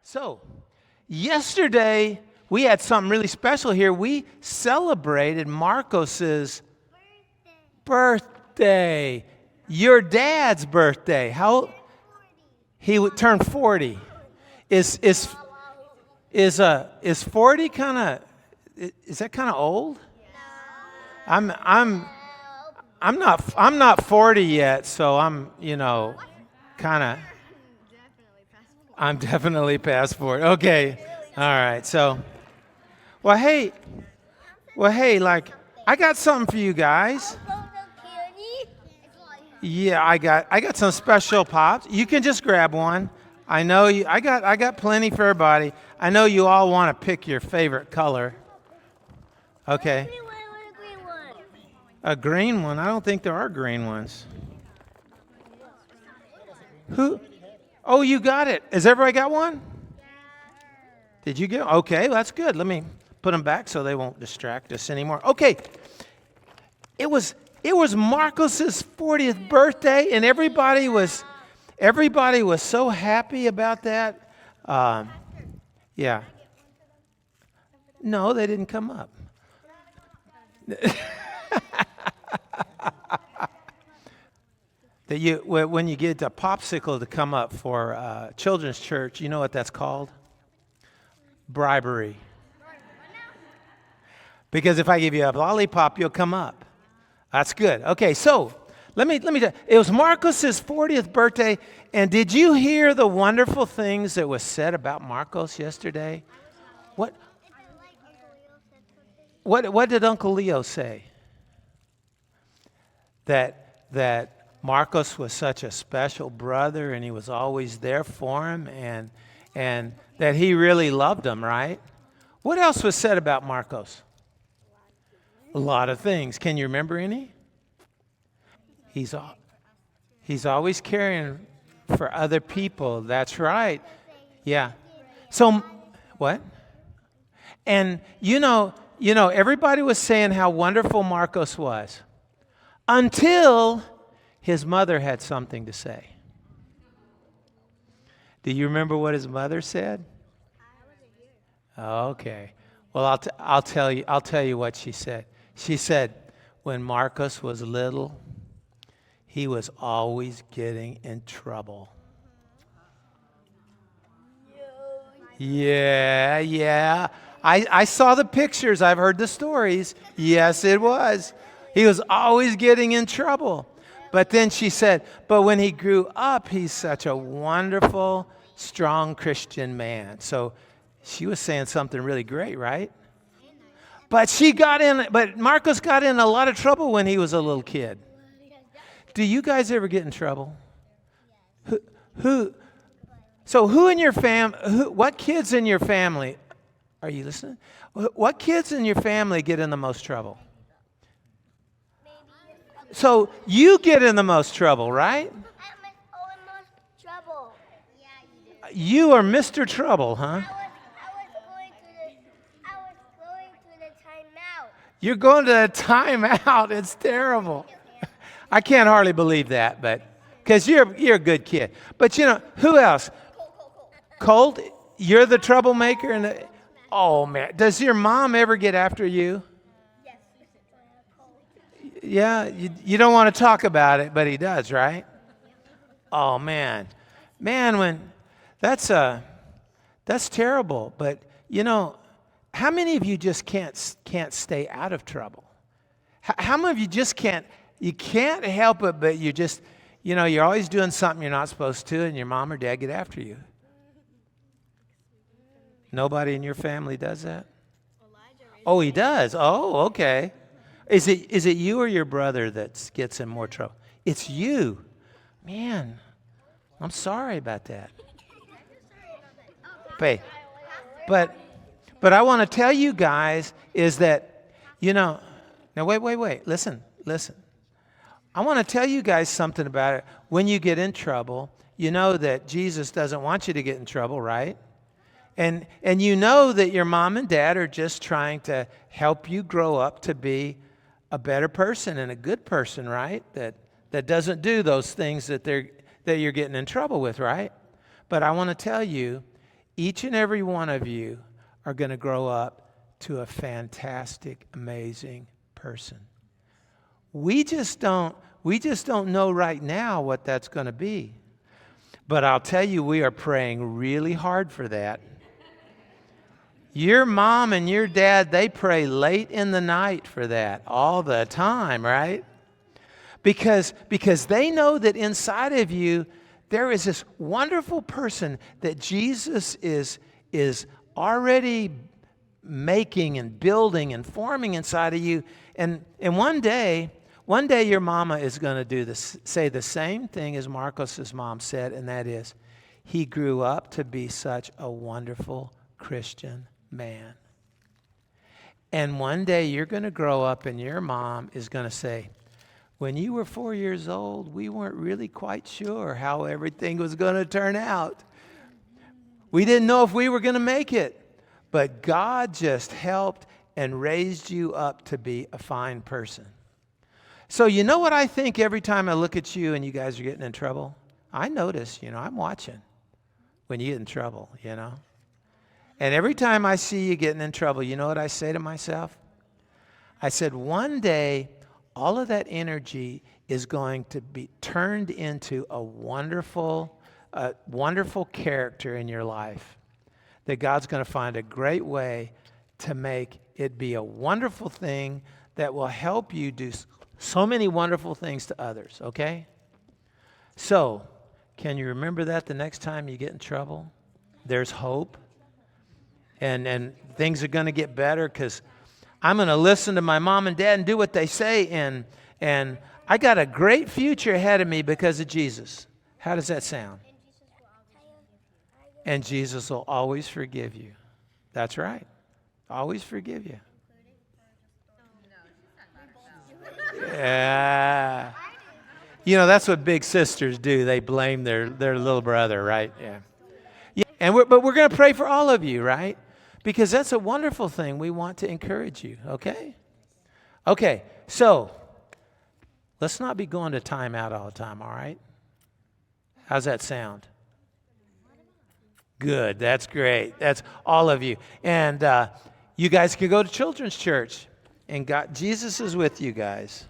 So, yesterday we had something really special here. We celebrated Marcos's birthday. Your dad's birthday. How he would turn 40. Is 40 kind of is that kind of old? I'm not 40 yet, so I'm kind of. I'm definitely past 40. Okay. All right. So, well, hey, like I got something for you guys. Yeah, I got some special pops. You can just grab one. I know you. I got plenty for everybody. I know you all want to pick your favorite color. Okay. A green one? I don't think there are green ones. Who? Oh, you got it. Has everybody got one? Did you get? Okay, that's good. Let me put them back so they won't distract us anymore. Okay. It was Marcos's 40th birthday, and everybody was so happy about that. Yeah. No, they didn't come up. When you get a popsicle to come up for children's church, you know what that's called? Bribery. Because if I give you a lollipop, you'll come up. That's good. Okay, so let me tell you, it was Marcos's 40th birthday, and did you hear the wonderful things that was said about Marcos yesterday? What did Uncle Leo say? That Marcos was such a special brother, and he was always there for him, and that he really loved him, right? What else was said about Marcos? A lot of things. Can you remember any? He's always caring for other people. That's right. Yeah. So, what? And everybody was saying how wonderful Marcos was until his mother had something to say. Do you remember what his mother said? Okay. Well, I'll tell you what she said. She said, when Marcos was little, he was always getting in trouble. Yeah. I saw the pictures. I've heard the stories. Yes, it was. He was always getting in trouble. But then she said, but when he grew up, he's such a wonderful, strong Christian man. So she was saying something really great, right? But Marcos got in a lot of trouble when he was a little kid. Do you guys ever get in trouble? Who in your what kids in your family, are you listening? What kids in your family get in the most trouble? So you get in the most trouble, right? I'm in most trouble. You are Mr. Trouble, huh? I was going to the timeout. You're going to a timeout. It's terrible. I can't hardly believe that, but because you're a good kid. But who else? Colt, you're the troublemaker. Oh man, does your mom ever get after you? Yeah, you don't want to talk about it, but he does, right? Oh man, when that's terrible. But how many of you just can't stay out of trouble? How many of you just can't? You can't help it, but you just you're always doing something you're not supposed to, and your mom or dad get after you. Nobody in your family does that? Oh, he does. Oh, okay. Is it you or your brother that gets in more trouble? It's you. Man, I'm sorry about that. But I want to tell you guys is that, now wait. Listen. I want to tell you guys something about it. When you get in trouble, you know that Jesus doesn't want you to get in trouble, right? And you know that your mom and dad are just trying to help you grow up to be a better person and a good person, right? That doesn't do those things that you're getting in trouble with, right? But I want to tell you, each and every one of you are going to grow up to a fantastic, amazing person. We just don't know right now what that's going to be. But I'll tell you, we are praying really hard for that. Your mom and your dad, they pray late in the night for that all the time, right? Because they know that inside of you, there is this wonderful person that Jesus is already making and building and forming inside of you. And one day your mama is going to say the same thing as Marcos's mom said, and that is, he grew up to be such a wonderful Christian man. And one day you're going to grow up and your mom is going to say, when you were 4 years old, we weren't really quite sure how everything was going to turn out. We didn't know if we were going to make it. But God just helped and raised you up to be a fine person. So you know what I think every time I look at you and you guys are getting in trouble? I notice, I'm watching when you get in trouble, And every time I see you getting in trouble, you know what I say to myself? I said, one day, all of that energy is going to be turned into a wonderful character in your life. That God's going to find a great way to make it be a wonderful thing that will help you do so many wonderful things to others, okay? So, can you remember that the next time you get in trouble? There's hope. And things are going to get better because I'm going to listen to my mom and dad and do what they say, and I got a great future ahead of me because of Jesus. How does that sound? And Jesus will always forgive you. That's right. Always forgive you. Yeah. That's what big sisters do. They blame their little brother, right? Yeah. But we're going to pray for all of you, right? Because that's a wonderful thing. We want to encourage you, okay? Okay, so let's not be going to timeout all the time, all right? How's that sound? Good, that's great. That's all of you. And you guys can go to children's church. And Jesus is with you guys.